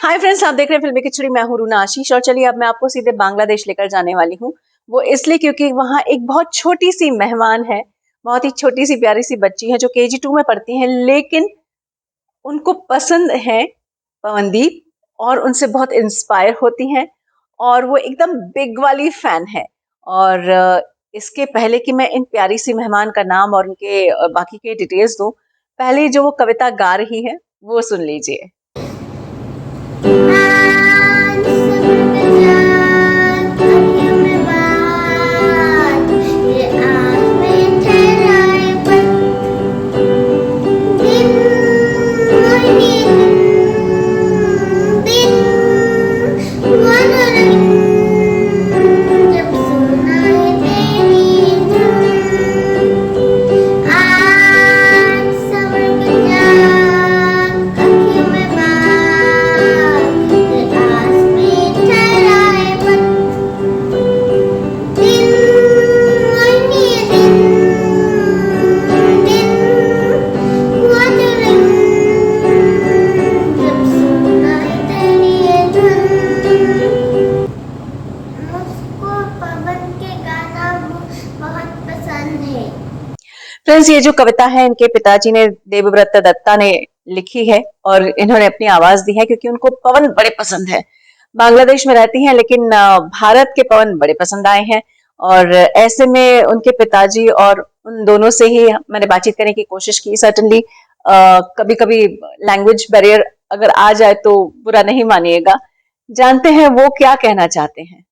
Hi friends, आप देख रहे हैं फिल्मी खिचड़ी। मैं हूं रूना आशीष और चलिए अब मैं आपको सीधे बांग्लादेश लेकर जाने वाली हूं। वो इसलिए क्योंकि वहां एक बहुत छोटी सी मेहमान है, बहुत ही छोटी सी प्यारी सी बच्ची है जो KG 2 में पढ़ती है, लेकिन उनको पसंद है पवनदीप और उनसे बहुत इंस्पायर होती हैं और वो एकदम बिग वाली फैन है। और इसके पहले कि मैं इन प्यारी सी मेहमान का नाम और उनके बाकी के डिटेल्स दूं, पहले जो वो कविता गा रही है वो सुन लीजिए। फ्रेंड्स, ये जो कविता है इनके पिताजी ने देवव्रत दत्ता ने लिखी है और इन्होंने अपनी आवाज दी है क्योंकि उनको पवन बड़े पसंद है। बांग्लादेश में रहती हैं लेकिन भारत के पवन बड़े पसंद आए हैं और ऐसे में उनके पिताजी और उन दोनों से ही मैंने बातचीत करने की कोशिश की। सर्टनली कभी कभी लैंग्वेज बैरियर अगर आ जाए तो बुरा नहीं मानिएगा। जानते हैं वो क्या कहना चाहते हैं।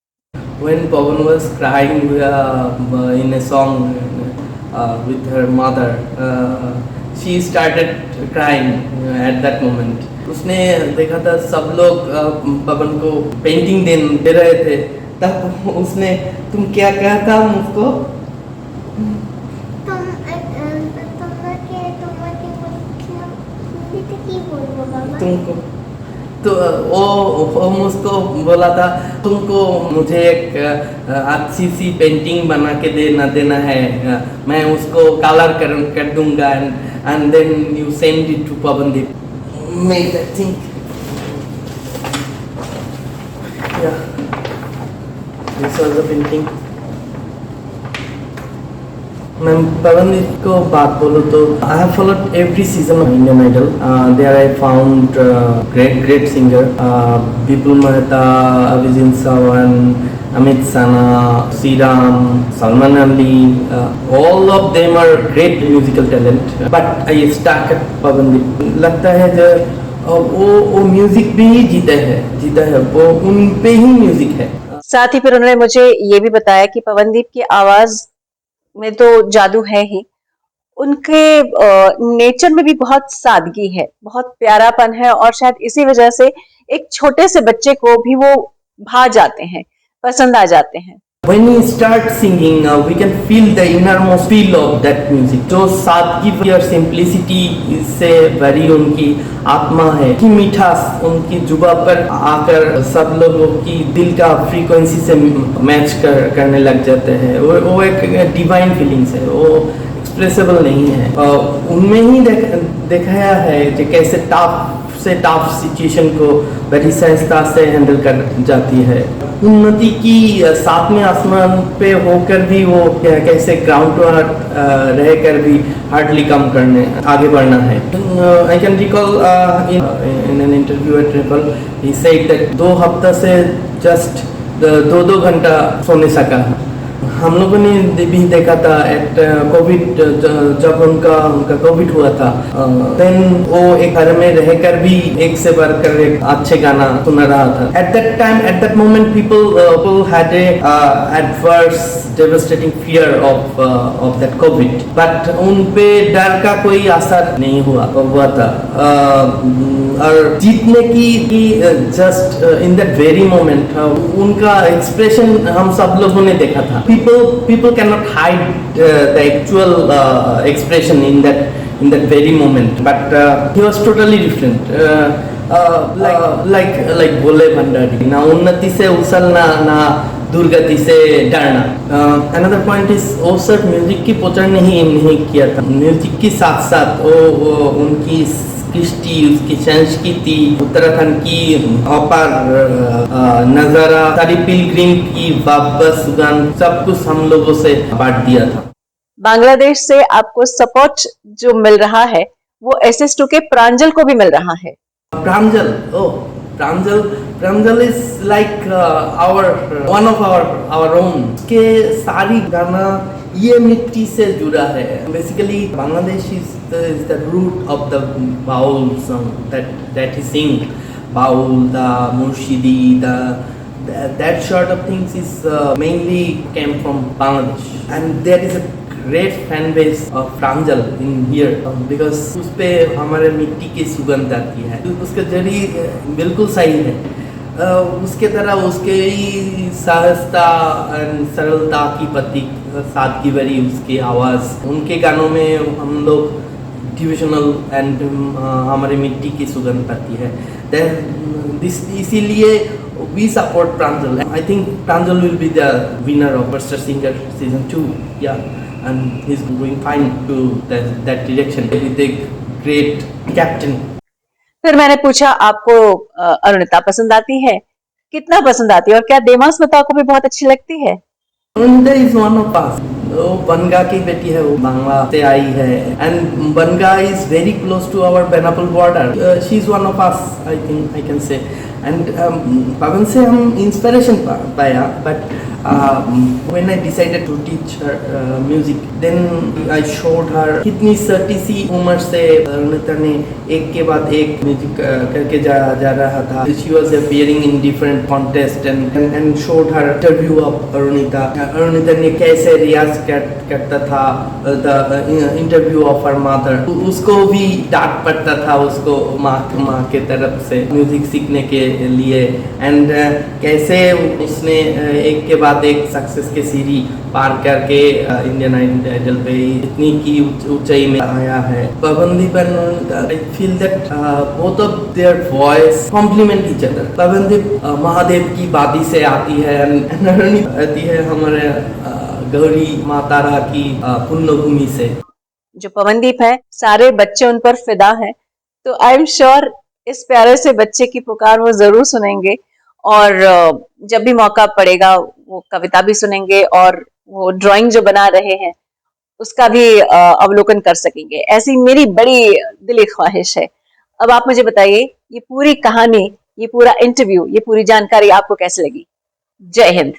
When Pawan was crying in a song with her mother, she started crying at that moment. उसने देखा था सब लोग पवन को पेंटिंग दे रहे थे, तब उसने तुम क्या कहा था मुझको? तुमको तो वो मुझको बोला था तुमको मुझे एक अच्छी सी पेंटिंग बना के देना है, मैं उसको कलर कर दूंगा and then you send it to Pavandeep. Made I think. Yeah. This was the painting. मैं पवनदीप को बात बोलूँ तो I have followed every season of Indian Idol. There I found great singer Bipul Mehta, Abhijit Sawan, Amit Sana, Sriram, Salman Ali. All of them are great musical talent. But I stuck at Pavandip. लगता है जो वो music भी जीता है वो उन पे ही म्यूजिक है। साथ ही फिर उन्होंने मुझे ये भी बताया कि पवनदीप की आवाज में तो जादू है ही, उनके नेचर में भी बहुत सादगी है, बहुत प्यारापन है और शायद इसी वजह से एक छोटे से बच्चे को भी वो भा जाते हैं, पसंद आ जाते हैं। When we start singing, we can feel the innermost feel of that music. जो सादगी और simplicity से भरी उनकी आत्मा है, की मिठास उनकी जुबा पर आकर सब लोगों की दिल का फ्रीक्वेंसी से मैच करने लग जाते हैं। वो एक डिवाइन फीलिंग्स है, वो एक्सप्रेसिबल नहीं है। उनमें ही दिखाया है कि कैसे टफ सिचुएशन को बड़ी सहजता से हैंडल कर जाती है। उन्नति की सातवें आसमान पे होकर भी वो कैसे ग्राउंड टू अर्थ रहकर भी हार्डली कम करने आगे बढ़ना है। I can recall in an interview at triple he said that 2 हफ्ता से जस्ट 2 घंटा सोने सका। हम लोगों ने भी देखा था एट कोविड, जब उनका कोविड हुआ था, देन वो एक घर में रहकर भी एक से बढ़कर एक अच्छे गाना सुना रहा था। At that moment people had a adverse devastating fear of that Covid, but उन पे डर का कोई असर नहीं हुआ था। और जीतने की just in that very moment उनका एक्सप्रेशन हम सब लोगों ने देखा था। People cannot hide the actual expression in that very moment, but he was totally different. Like Bole Bhandari, ना उन्नति से उछलना ना दुर्गति से डरना। अनदर पॉइंट इज वो सिर्फ म्यूजिक की प्रचार नहीं किया था, म्यूजिक के साथ साथ वो उनकी कृष्टि, उसकी संस्कृति, उत्तराखंड की अपार नजारा, सारी पिलग्रिम की वापस सुगंध, सब कुछ हम लोगों से बांट दिया था। बांग्लादेश से आपको सपोर्ट जो मिल रहा है वो SS2 के प्रांजल को भी मिल रहा है। Pranjal, oh, Pranjal is like one of our own. के सारी गाना ये मिट्टी से जुड़ा है. Basically, Bangladesh is the root of the Baul song that he sing. Baul, the Murshidi, that sort of things is mainly came from Bangladesh, and there is a great fan base of Pranjal in here because उस पे हमारे मिट्टी की सुगंध आती है. उसका जड़ी बिल्कुल सही है. उसके तरह उसके ही सहजता और सरलता की प्रतीक, सादगी भरी उसकी आवाज़, उनके गानों में हम लोग डिविजनल एंड हमारे मिट्टी की सुगंध आती है. इसीलिए we support Pranjal. I think Pranjal will be the winner of Buster Singer season 2. Yeah, and he's going fine to that direction with a great captain. फिर मैंने पूछा आपको अरुणिता पसंद आती है, कितना पसंद आती है और क्या देवांश मता को भी बहुत अच्छी लगती है? अरुणिता इज वन ऑफ अस. वो बनगा की बेटी है, वो बांग्ला से आई है and Bongaon is very close to our Benapole border. She is one of us, I think I can say. And Pawan से हम इंस्पिरेशन पाया, but when I decided to teach her music, then I showed her कितनी सटी सी उम्र से अरुणिता ने एक के बाद एक म्यूजिक करके जा रहा था. She was appearing in different contests and showed her interview of Arunita. Arunita ने कैसे रियाज करता था, the interview of her mother. उसको भी डांट पड़ता था उसको माँ के तरफ से म्यूजिक सीखने के लिए, एंड कैसे उसने एक के बाद एक सक्सेस के सीढ़ी पार करके इंडियन आइडल पे इतनी की ऊंचाई में आया है. Pawandeep and I feel that both of their voice complement each other. Pawandeep Mahadev की वादी से आती है एंड अरुणिता आती है हमारे गौरी मातारा की पुण्य भूमि से. जो पवनदीप है, सारे बच्चे उन पर फिदा हैं, तो आई एम श्योर इस प्यारे से बच्चे की पुकार वो जरूर सुनेंगे और जब भी मौका पड़ेगा वो कविता भी सुनेंगे और वो ड्राइंग जो बना रहे हैं उसका भी अवलोकन कर सकेंगे. ऐसी मेरी बड़ी दिली ख्वाहिश है. अब आप मुझे बताइए, ये पूरी कहानी, ये पूरा इंटरव्यू, ये पूरी जानकारी आपको कैसे लगी? जय हिंद.